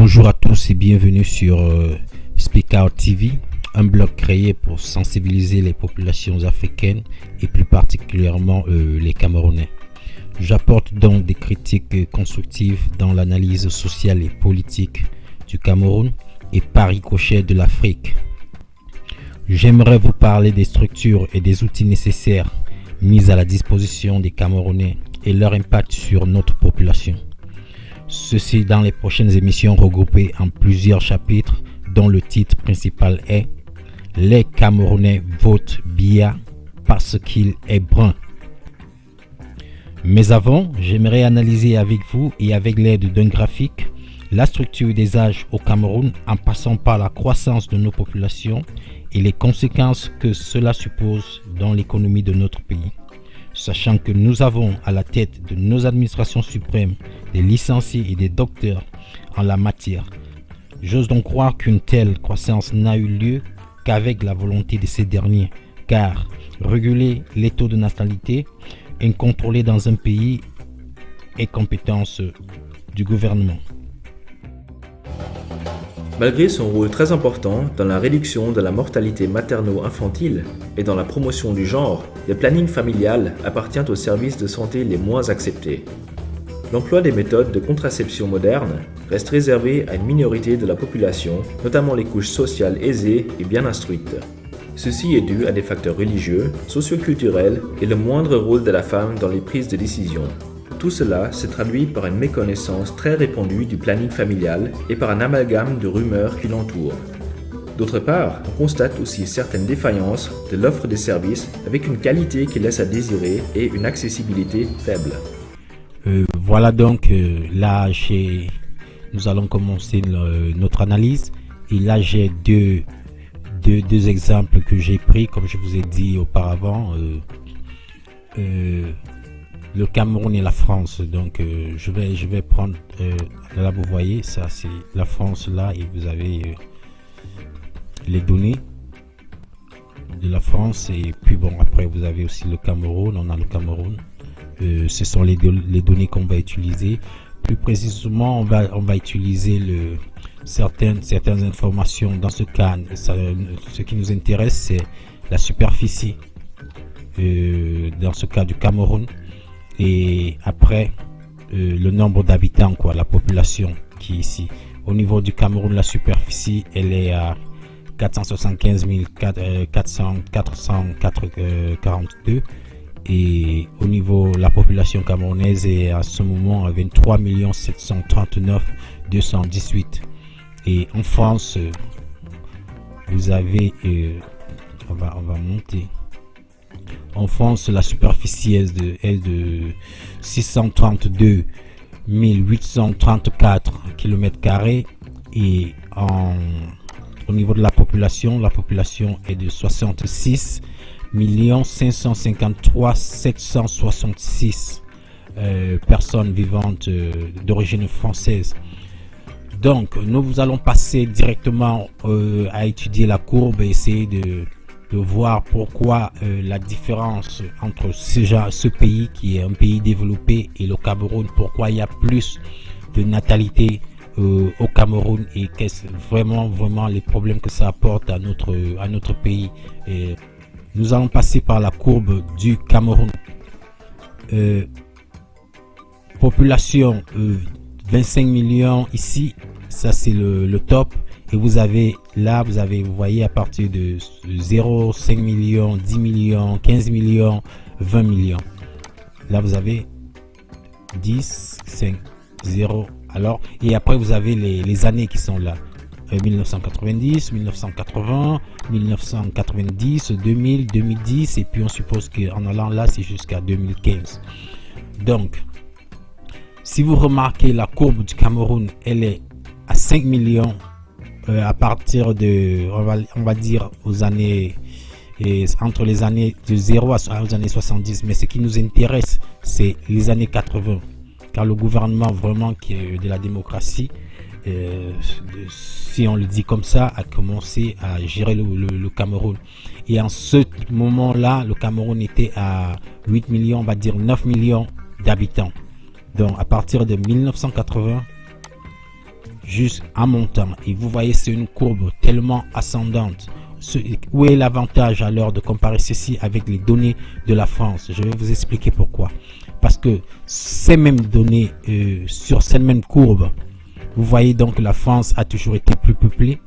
Bonjour à tous et bienvenue sur Speak Out TV, un blog créé pour sensibiliser les populations africaines et plus particulièrement les Camerounais. J'apporte donc des critiques constructives dans l'analyse sociale et politique du Cameroun et par ricochet de l'Afrique. J'aimerais vous parler des structures et des outils nécessaires mis à la disposition des Camerounais et leur impact sur notre population. Ceci dans les prochaines émissions regroupées en plusieurs chapitres dont le titre principal est « Les Camerounais votent Biya parce qu'il est brun ». Mais avant, j'aimerais analyser avec vous et avec l'aide d'un graphique la structure des âges au Cameroun en passant par la croissance de nos populations et les conséquences que cela suppose dans l'économie de notre pays. Sachant que nous avons à la tête de nos administrations suprêmes des licenciés et des docteurs en la matière. J'ose donc croire qu'une telle croissance n'a eu lieu qu'avec la volonté de ces derniers, car réguler les taux de natalité incontrôlés dans un pays est compétence du gouvernement. Malgré son rôle très important dans la réduction de la mortalité materno-infantile et dans la promotion du genre, le planning familial appartient aux services de santé les moins acceptés. L'emploi des méthodes de contraception modernes reste réservé à une minorité de la population, notamment les couches sociales aisées et bien instruites. Ceci est dû à des facteurs religieux, socio-culturels et le moindre rôle de la femme dans les prises de décision. Tout cela se traduit par une méconnaissance très répandue du planning familial et par un amalgame de rumeurs qui l'entourent. D'autre part, on constate aussi certaines défaillances de l'offre des services avec une qualité qui laisse à désirer et une accessibilité faible. Voilà donc, nous allons commencer notre analyse. Et là, j'ai deux exemples que j'ai pris, comme je vous ai dit auparavant. Le Cameroun et la France. Donc je vais prendre là, vous voyez, ça c'est la France là, et vous avez les données de la France, et puis bon, après vous avez aussi le Cameroun. On a le Cameroun, ce sont les données qu'on va utiliser. Plus précisément, on va utiliser certaines informations. Dans ce cas, ce qui nous intéresse, c'est la superficie dans ce cas du Cameroun. Et après le nombre d'habitants, la population qui est ici. Au niveau du Cameroun, la superficie elle est à 475 442, et au niveau de la population camerounaise est à ce moment à 23 739 218. Et en France, vous avez on va monter. En France, la superficie est de 632 834 km², et au niveau de la population est de 66 553 766 personnes vivantes d'origine française. Donc, nous allons passer directement à étudier la courbe et essayer de voir pourquoi la différence entre ce pays qui est un pays développé et le Cameroun, pourquoi il y a plus de natalité au Cameroun, et qu'est-ce vraiment les problèmes que ça apporte à notre pays. Et nous allons passer par la courbe du Cameroun. Population 25 millions ici, ça c'est le top. Et vous voyez à partir de 0, 5 millions, 10 millions, 15 millions, 20 millions. Là, vous avez 10, 5, 0. Alors, et après, vous avez les années qui sont là. 1990, 1980, 1990, 2000, 2010. Et puis, on suppose qu'en allant là, c'est jusqu'à 2015. Donc, si vous remarquez, la courbe du Cameroun, elle est à 5 millions. À partir de, on va dire aux années, entre les années de 0 aux années 70, mais ce qui nous intéresse, c'est les années 80, car le gouvernement vraiment qui est de la démocratie, si on le dit comme ça, a commencé à gérer le Cameroun. Et en ce moment-là, le Cameroun était à 8 millions, on va dire 9 millions d'habitants. Donc à partir de 1980, jusqu'en montant. Et vous voyez, c'est une courbe tellement ascendante. Où est l'avantage alors de comparer ceci avec les données de la France? Je vais vous expliquer pourquoi. Parce que ces mêmes données sur cette même courbe, vous voyez donc que la France a toujours été plus peuplée.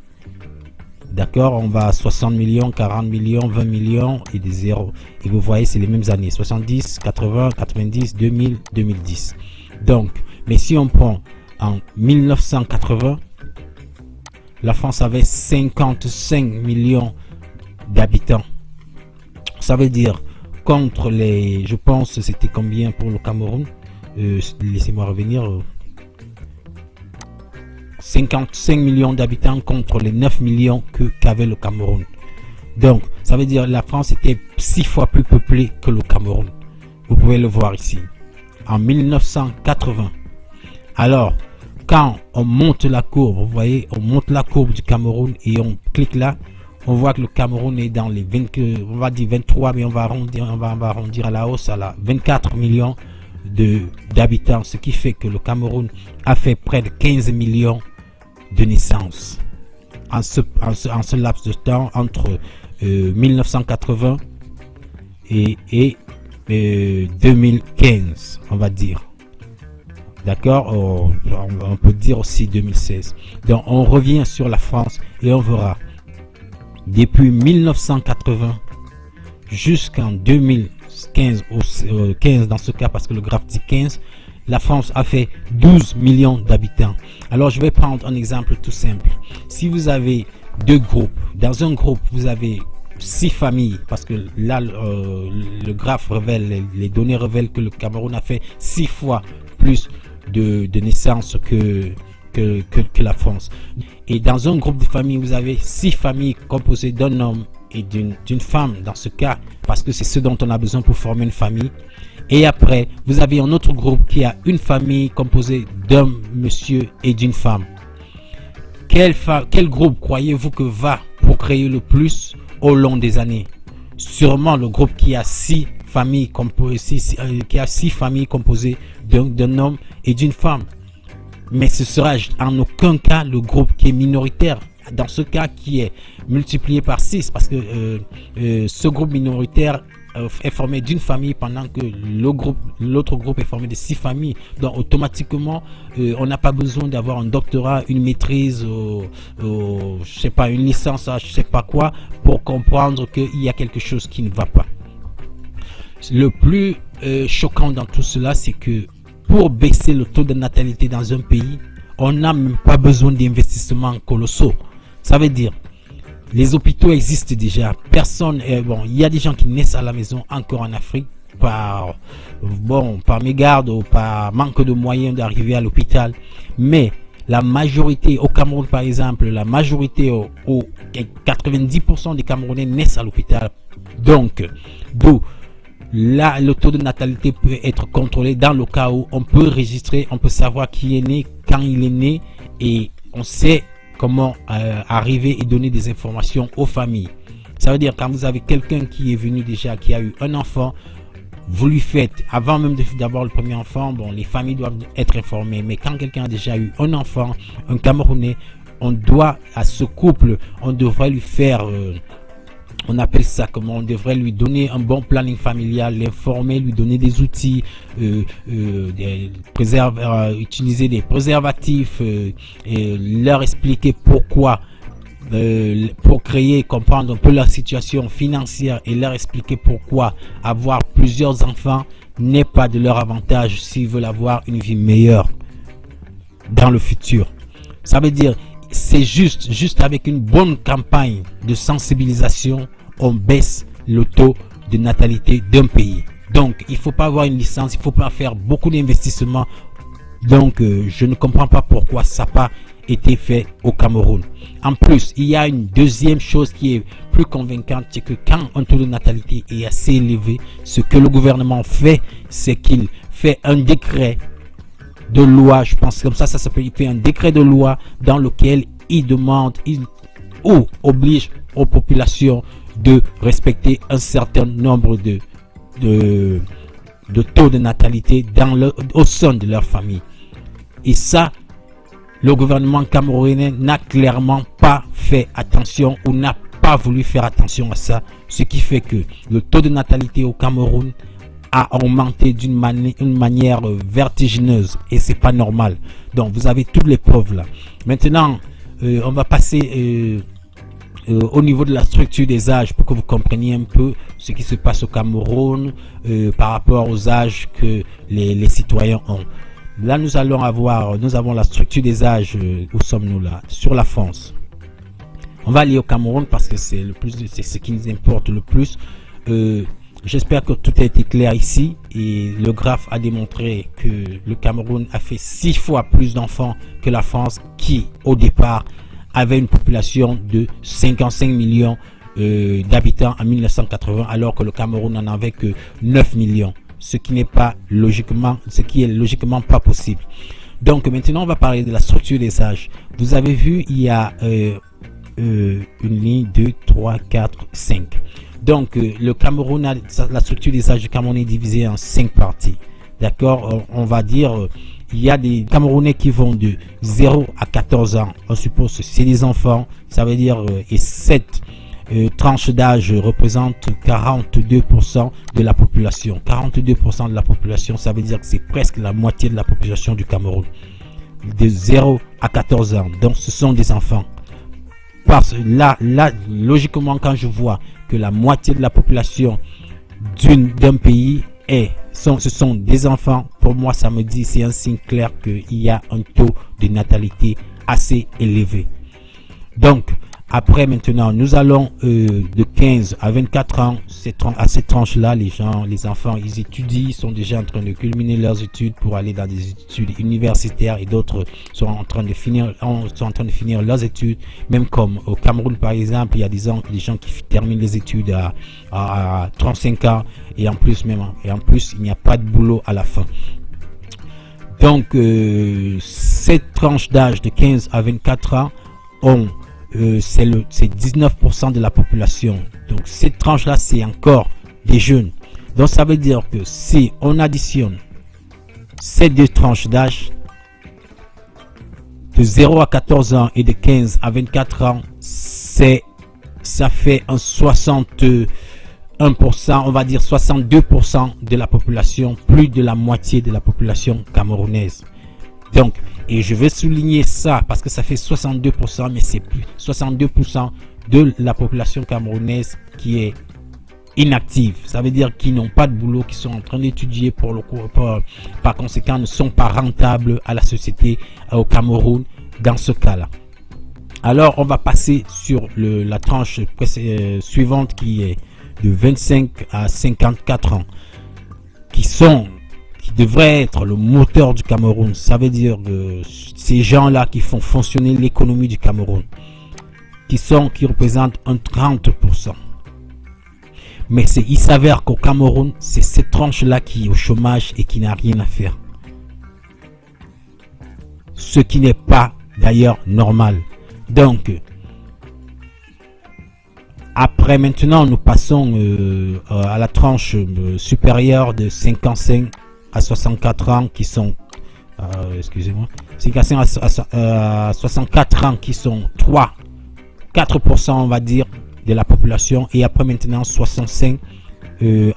D'accord, on va à 60 millions, 40 millions, 20 millions et des zéros. Et vous voyez, c'est les mêmes années, 70, 80, 90, 2000, 2010. Donc, mais si on prend en 1980, la France avait 55 millions d'habitants. Ça veut dire contre les, je pense, c'était combien pour le Cameroun? Laissez-moi revenir. 55 millions d'habitants contre les 9 millions qu'avait le Cameroun. Donc, ça veut dire la France était 6 fois plus peuplée que le Cameroun. Vous pouvez le voir ici. En 1980. Alors, quand on monte la courbe, vous voyez, on monte la courbe du Cameroun et on clique là, on voit que le Cameroun est dans les 20, on va dire 23, mais on va arrondir à la hausse à la 24 millions d'habitants, ce qui fait que le Cameroun a fait près de 15 millions de naissances en ce laps de temps entre 1980 et 2015, on va dire. D'accord, on peut dire aussi 2016. Donc on revient sur la France et on verra depuis 1980 jusqu'en 2015 15 dans ce cas, parce que le graphe dit 15, la France a fait 12 millions d'habitants. Alors je vais prendre un exemple tout simple. Si vous avez deux groupes, dans un groupe vous avez 6 familles, parce que là le graphe révèle, les données révèlent que le Cameroun a fait 6 fois plus de naissances que la France. Et dans un groupe de familles, vous avez 6 familles composées d'un homme et d'une femme, dans ce cas, parce que c'est ce dont on a besoin pour former une famille. Et après, vous avez un autre groupe qui a une famille composée d'un monsieur et d'une femme. Quel groupe croyez-vous que va procréer le plus au long des années? Sûrement le groupe qui a 6 familles composées d'un homme et d'une femme. Mais ce sera en aucun cas le groupe qui est minoritaire. Dans ce cas, qui est multiplié par 6, parce que ce groupe minoritaire est formé d'une famille, pendant que l'autre groupe est formé de 6 familles. Donc automatiquement, on n'a pas besoin d'avoir un doctorat, une maîtrise, je sais pas, une licence, je sais pas quoi, pour comprendre qu'il y a quelque chose qui ne va pas. Le plus choquant dans tout cela, c'est que pour baisser le taux de natalité dans un pays, on n'a même pas besoin d'investissements colossaux. Ça veut dire, les hôpitaux existent déjà. Personne, il y a des gens qui naissent à la maison encore en Afrique par mégarde ou par manque de moyens d'arriver à l'hôpital. Mais la majorité, au Cameroun par exemple, la majorité, 90% des Camerounais naissent à l'hôpital. Donc, d'où là, le taux de natalité peut être contrôlé dans le cas où on peut registrer, on peut savoir qui est né, quand il est né, et on sait comment arriver et donner des informations aux familles. Ça veut dire quand vous avez quelqu'un qui est venu déjà, qui a eu un enfant, vous lui faites, avant même d'avoir le premier enfant, les familles doivent être informées. Mais quand quelqu'un a déjà eu un enfant, un Camerounais, on doit, à ce couple, on devrait lui faire... on appelle ça comment, on devrait lui donner un bon planning familial, l'informer, lui donner des outils, utiliser des préservatifs, et leur expliquer pourquoi, pour comprendre un peu leur situation financière et leur expliquer pourquoi avoir plusieurs enfants n'est pas de leur avantage s'ils veulent avoir une vie meilleure dans le futur. Ça veut dire, c'est juste avec une bonne campagne de sensibilisation, on baisse le taux de natalité d'un pays. Donc, il ne faut pas avoir une licence, il ne faut pas faire beaucoup d'investissements. Donc, je ne comprends pas pourquoi ça n'a pas été fait au Cameroun. En plus, il y a une deuxième chose qui est plus convaincante, c'est que quand un taux de natalité est assez élevé, ce que le gouvernement fait, c'est qu'il fait un décret de loi, je pense comme ça s'appelle, il fait un décret de loi dans lequel il demande, ou oblige aux populations de respecter un certain nombre de taux de natalité au sein de leur famille. Et ça, le gouvernement camerounais n'a clairement pas fait attention ou n'a pas voulu faire attention à ça, ce qui fait que le taux de natalité au Cameroun a augmenté d'une manière vertigineuse et c'est pas normal. Donc vous avez toutes les preuves là. Maintenant, on va passer au niveau de la structure des âges pour que vous compreniez un peu ce qui se passe au Cameroun par rapport aux âges que les citoyens ont. Là, nous avons la structure des âges. Où sommes-nous là? Sur la France. On va aller au Cameroun parce que c'est ce qui nous importe le plus. J'espère que tout a été clair ici et le graphe a démontré que le Cameroun a fait 6 fois plus d'enfants que la France qui, au départ, avait une population de 55 millions d'habitants en 1980 alors que le Cameroun n'en avait que 9 millions. Ce qui est logiquement pas possible. Donc maintenant, on va parler de la structure des âges. Vous avez vu, il y a une ligne 2, 3, 4, 5. Donc, le Cameroun la structure des âges du Cameroun est divisée en 5 parties. D'accord, on va dire, il y a des Camerounais qui vont de 0 à 14 ans. On suppose que c'est des enfants. Ça veut dire, et 7 tranches d'âge représentent 42% de la population. 42% de la population, ça veut dire que c'est presque la moitié de la population du Cameroun. De 0 à 14 ans. Donc, ce sont des enfants. Parce que là, logiquement, quand je vois que la moitié de la population d'un pays ce sont des enfants, pour moi, ça me dit, c'est un signe clair qu'il y a un taux de natalité assez élevé. Donc, après maintenant, nous allons de 15 à 24 ans, à cette tranche-là, les enfants, ils étudient, ils sont déjà en train de culminer leurs études pour aller dans des études universitaires et d'autres sont en train de finir leurs études. Même comme au Cameroun, par exemple, il y a des gens qui terminent les études à 35 ans et en plus, il n'y a pas de boulot à la fin. Donc, cette tranche d'âge de 15 à 24 ans c'est 19% de la population. Donc cette tranche là c'est encore des jeunes. Donc ça veut dire que si on additionne ces deux tranches d'âge de 0 à 14 ans et de 15 à 24 ans, ça fait un 61%, on va dire 62% de la population, plus de la moitié de la population camerounaise. Donc, et je vais souligner ça parce que ça fait 62%, mais c'est plus 62% de la population camerounaise qui est inactive. Ça veut dire qu'ils n'ont pas de boulot, qui sont en train d'étudier par conséquent ne sont pas rentables à la société au Cameroun dans ce cas-là. Alors, on va passer sur la tranche suivante qui est de 25 à 54 ans, qui devrait être le moteur du Cameroun. Ça veut dire ces gens-là qui font fonctionner l'économie du Cameroun, qui représentent un 30%. Mais il s'avère qu'au Cameroun, c'est cette tranche-là qui est au chômage et qui n'a rien à faire. Ce qui n'est pas d'ailleurs normal. Donc, après maintenant, nous passons à la tranche supérieure de 55 à 64 ans qui sont 64 ans qui sont 4% on va dire de la population, et après maintenant 65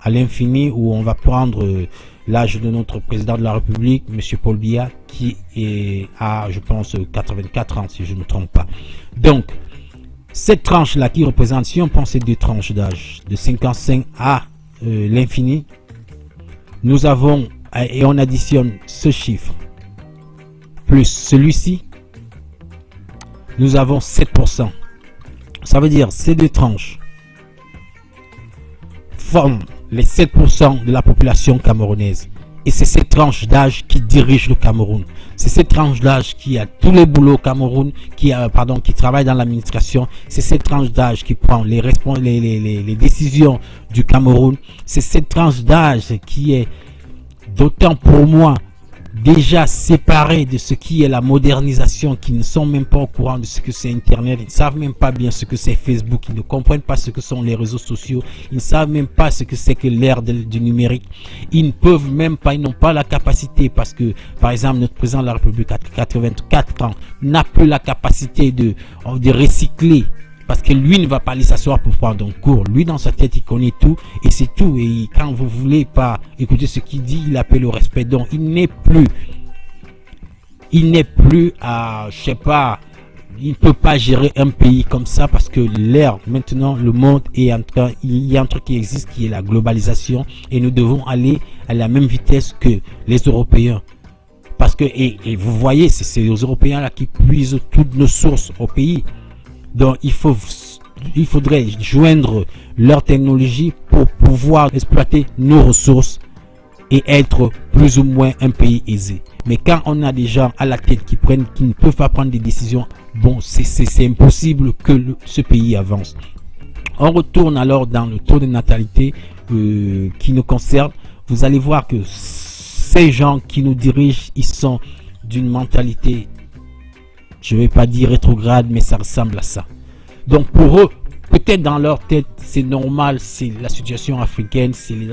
à l'infini, où on va prendre l'âge de notre président de la République, monsieur Paul Biya, qui est à, je pense, 84 ans si je ne me trompe pas. Donc cette tranche là qui représente, si on prend ces deux tranches d'âge de 55 à l'infini, nous avons, et on additionne ce chiffre plus celui-ci, nous avons 7%. Ça veut dire ces deux tranches forment les 7% de la population camerounaise. Et c'est cette tranche d'âge qui dirige le Cameroun. C'est cette tranche d'âge qui a tous les boulots au Cameroun, qui travaille dans l'administration. C'est cette tranche d'âge qui prend les décisions du Cameroun. C'est cette tranche d'âge qui est d'autant pour moi déjà séparés de ce qui est la modernisation, qui ne sont même pas au courant de ce que c'est Internet, ils ne savent même pas bien ce que c'est Facebook, ils ne comprennent pas ce que sont les réseaux sociaux, ils ne savent même pas ce que c'est que l'ère du numérique. Ils ne peuvent même pas, ils n'ont pas la capacité, parce que, par exemple, notre président de la République à 84 ans n'a plus la capacité de recycler. Parce que lui ne va pas aller s'asseoir pour prendre un cours. Lui, dans sa tête, il connaît tout et c'est tout. Et quand vous voulez pas écouter ce qu'il dit, il appelle au respect. Donc, il n'est plus à, je sais pas, il ne peut pas gérer un pays comme ça parce que l'ère, maintenant, le monde est en train, il y a un truc qui existe qui est la globalisation et nous devons aller à la même vitesse que les Européens. Parce que, et vous voyez, c'est les Européens là qui puisent toutes nos sources au pays. Donc il faudrait joindre leur technologie pour pouvoir exploiter nos ressources et être plus ou moins un pays aisé. Mais quand on a des gens à la tête qui ne peuvent pas prendre des décisions, bon, c'est impossible que ce pays avance. On retourne alors dans le taux de natalité qui nous concerne. Vous allez voir que ces gens qui nous dirigent, ils sont d'une mentalité, je ne vais pas dire rétrograde, mais ça ressemble à ça. Donc pour eux, peut-être dans leur tête, c'est normal, c'est la situation africaine, c'est les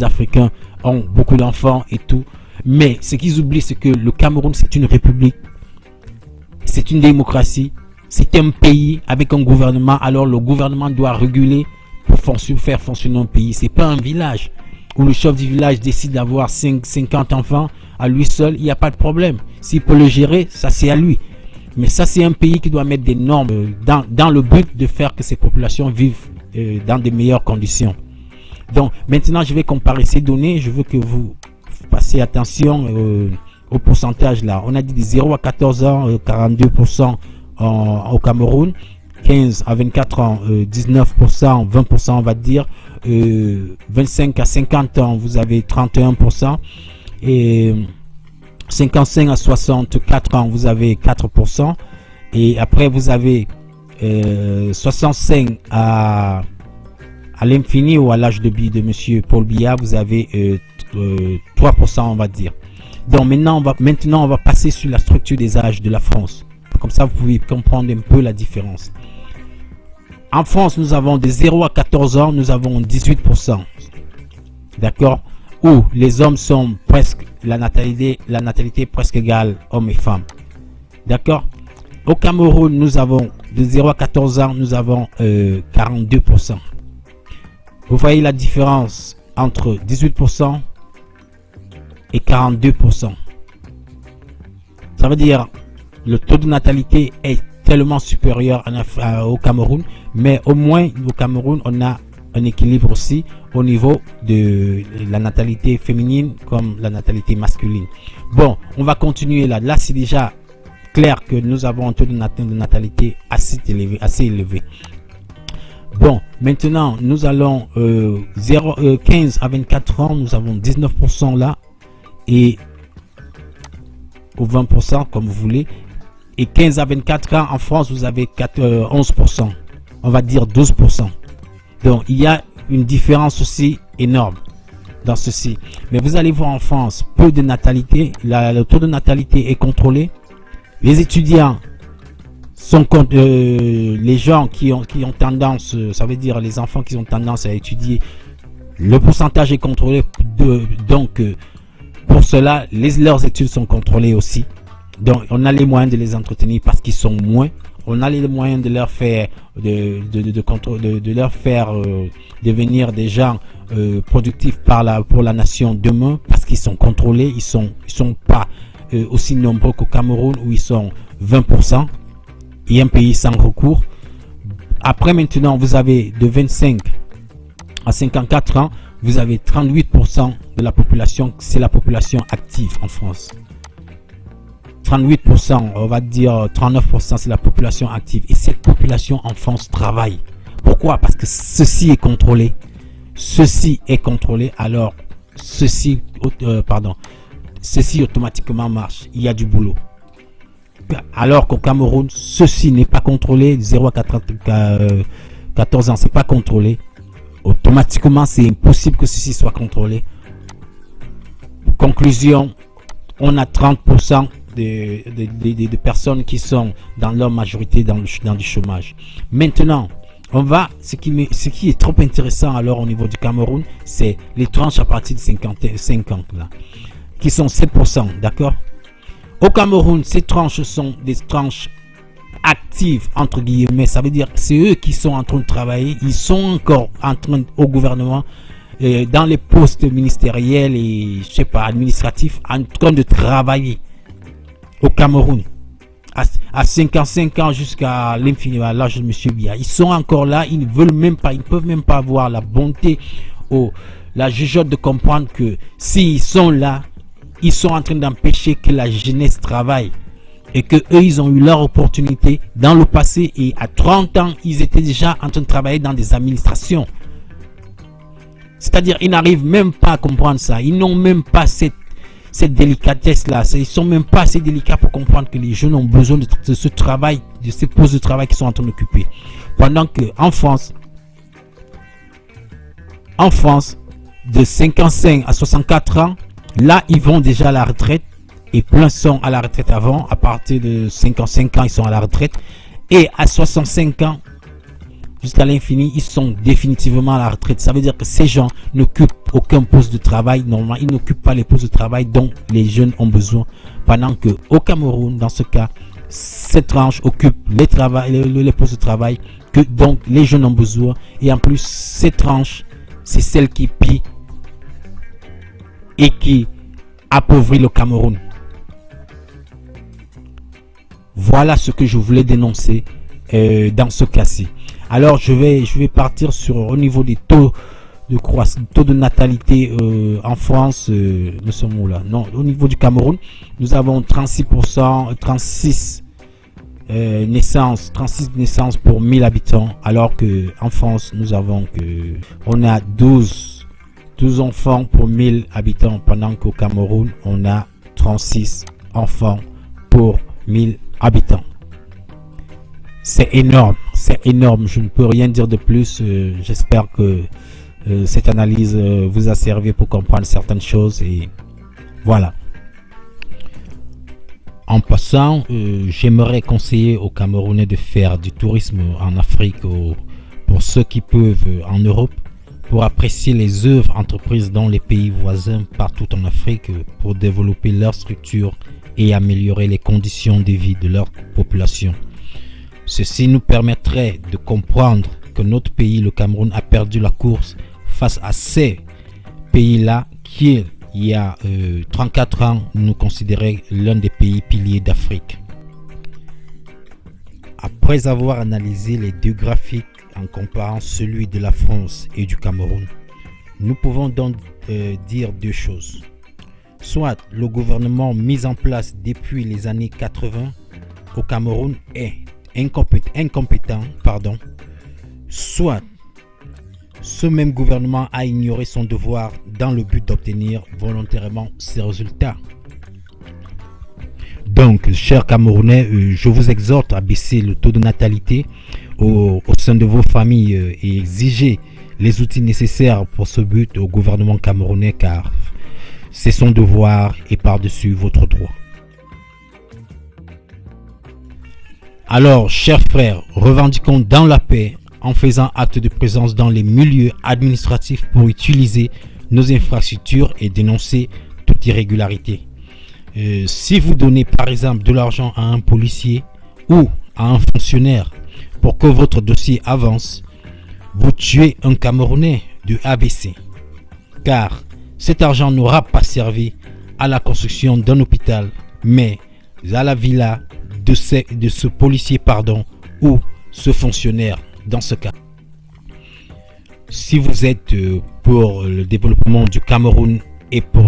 Africains ont beaucoup d'enfants et tout. Mais ce qu'ils oublient, c'est que le Cameroun, c'est une république, c'est une démocratie, c'est un pays avec un gouvernement. Alors le gouvernement doit réguler pour faire fonctionner un pays. C'est pas un village où le chef du village décide d'avoir 50 enfants à lui seul, il n'y a pas de problème. S'il peut le gérer, ça c'est à lui. Mais ça, c'est un pays qui doit mettre des normes dans le but de faire que ces populations vivent dans de meilleures conditions. Donc, maintenant, je vais comparer ces données. Je veux que vous fassiez attention au pourcentage là. On a dit de 0 à 14 ans, 42% au Cameroun. 15 à 24 ans, 19%, 20% on va dire. 25 à 50 ans, vous avez 31%. Et 55 à 64 ans, vous avez 4%. Et après, vous avez 65 à l'infini ou à l'âge de vie de monsieur Paul Biya, vous avez 3%, on va dire. Donc maintenant, on va passer sur la structure des âges de la France. Comme ça, vous pouvez comprendre un peu la différence. En France, nous avons de 0 à 14 ans, nous avons 18%. D'accord? Où les hommes sont presque, la natalité est presque égale hommes et femmes. D'accord? Au Cameroun, nous avons de 0 à 14 ans, nous avons 42%. Vous voyez la différence entre 18% et 42%. Ça veut dire le taux de natalité est tellement supérieur au Cameroun, mais au moins au Cameroun, on a un équilibre aussi au niveau de la natalité féminine comme la natalité masculine. Bon, on va continuer là. Là, c'est déjà clair que nous avons un taux de natalité assez élevé. Bon, maintenant, nous allons 15 à 24 ans, nous avons 19% là, et au 20% comme vous voulez. Et 15 à 24 ans en France, vous avez 11%. On va dire 12%. Donc, il y a une différence aussi énorme dans ceci. Mais vous allez voir en France, peu de natalité. Le taux de natalité est contrôlé. Les étudiants sont les gens qui ont tendance, ça veut dire les enfants qui ont tendance à étudier, le pourcentage est contrôlé. Donc, pour cela, leurs études sont contrôlées aussi. Donc, on a les moyens de les entretenir parce qu'ils sont moins. On a les moyens de leur faire de leur faire devenir des gens productifs pour la nation demain parce qu'ils sont contrôlés. Ils sont pas aussi nombreux qu'au Cameroun où ils sont 20%. Il y a un pays sans recours. Après maintenant, vous avez de 25 à 54 ans, vous avez 38% de la population. C'est la population active en France. 38%, on va dire 39%, c'est la population active. Et cette population en France travaille. Pourquoi? Parce que ceci est contrôlé. Ceci est contrôlé, alors ceci automatiquement marche. Il y a du boulot. Alors qu'au Cameroun, ceci n'est pas contrôlé. 0 à 14 ans, c'est pas contrôlé. Automatiquement, c'est impossible que ceci soit contrôlé. Conclusion, on a 30% de personnes qui sont dans leur majorité dans du chômage. Maintenant, on va, ce qui est trop intéressant alors au niveau du Cameroun, c'est les tranches à partir de 50 là, qui sont 7%, d'accord? Au Cameroun, ces tranches sont des tranches actives, entre guillemets, ça veut dire que c'est eux qui sont en train de travailler, ils sont encore en train, au gouvernement, dans les postes ministériels et, je sais pas, administratifs, en train de travailler au Cameroun. À 55 ans jusqu'à l'infini, à l'âge de M. Biya. Ils sont encore là, ils ne veulent même pas, ils ne peuvent même pas avoir la bonté ou la jugeote de comprendre que s'ils sont là, ils sont en train d'empêcher que la jeunesse travaille. Et que eux, ils ont eu leur opportunité dans le passé et à 30 ans, ils étaient déjà en train de travailler dans des administrations. C'est-à-dire, ils n'arrivent même pas à comprendre ça. Ils n'ont même pas cette délicatesse-là. Ils sont même pas assez délicats pour comprendre que les jeunes ont besoin de ce travail, de ces postes de travail qu'ils sont en train d'occuper. Pendant que en France, de 55 à 64 ans, là, ils vont déjà à la retraite. Et plein sont à la retraite avant. À partir de 55 ans, ils sont à la retraite. Et à 65 ans, jusqu'à l'infini, ils sont définitivement à la retraite. Ça veut dire que ces gens n'occupent aucun poste de travail. Normalement, ils n'occupent pas les postes de travail dont les jeunes ont besoin. Pendant que au Cameroun, dans ce cas, cette tranche occupe les postes de travail que donc les jeunes ont besoin. Et en plus, cette tranche, c'est celle qui pille et qui appauvrit le Cameroun. Voilà ce que je voulais dénoncer dans ce cas-ci. Alors je vais partir sur au niveau des taux de croissance, taux de natalité en France. Nous sommes où là? Non, au niveau du Cameroun, nous avons 36%, 36 naissances pour 1000 habitants, alors que en France nous avons on a 12 enfants pour 1000 habitants, pendant qu'au Cameroun on a 36 enfants pour 1000 habitants. C'est énorme, je ne peux rien dire de plus. J'espère que cette analyse vous a servi pour comprendre certaines choses et voilà. En passant, j'aimerais conseiller aux Camerounais de faire du tourisme en Afrique pour ceux qui peuvent en Europe, pour apprécier les œuvres entreprises dans les pays voisins partout en Afrique, pour développer leur structure et améliorer les conditions de vie de leur population. Ceci nous permettrait de comprendre que notre pays, le Cameroun, a perdu la course face à ces pays-là qui, il y a 34 ans, nous considéraient l'un des pays piliers d'Afrique. Après avoir analysé les deux graphiques en comparant celui de la France et du Cameroun, nous pouvons donc dire deux choses. Soit le gouvernement mis en place depuis les années 80 au Cameroun est incompétent, soit ce même gouvernement a ignoré son devoir dans le but d'obtenir volontairement ces résultats. Donc, chers Camerounais, je vous exhorte à baisser le taux de natalité au sein de vos familles et exiger les outils nécessaires pour ce but au gouvernement camerounais, car c'est son devoir et par-dessus votre droit. Alors, chers frères, revendiquons dans la paix en faisant acte de présence dans les milieux administratifs pour utiliser nos infrastructures et dénoncer toute irrégularité. Si vous donnez par exemple de l'argent à un policier ou à un fonctionnaire pour que votre dossier avance, vous tuez un Camerounais de ABC. Car cet argent n'aura pas servi à la construction d'un hôpital, mais à la villa de ce policier ou ce fonctionnaire dans ce cas. Si vous êtes pour le développement du Cameroun et pour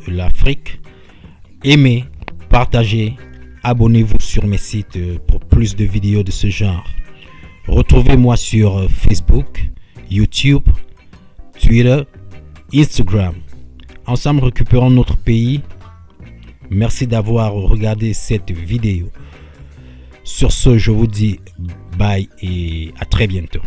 l'Afrique, aimez, partagez, abonnez-vous sur mes sites pour plus de vidéos de ce genre. Retrouvez-moi sur Facebook, YouTube, Twitter, Instagram. Ensemble, récupérons notre pays. Merci d'avoir regardé cette vidéo. Sur ce, je vous dis bye et à très bientôt.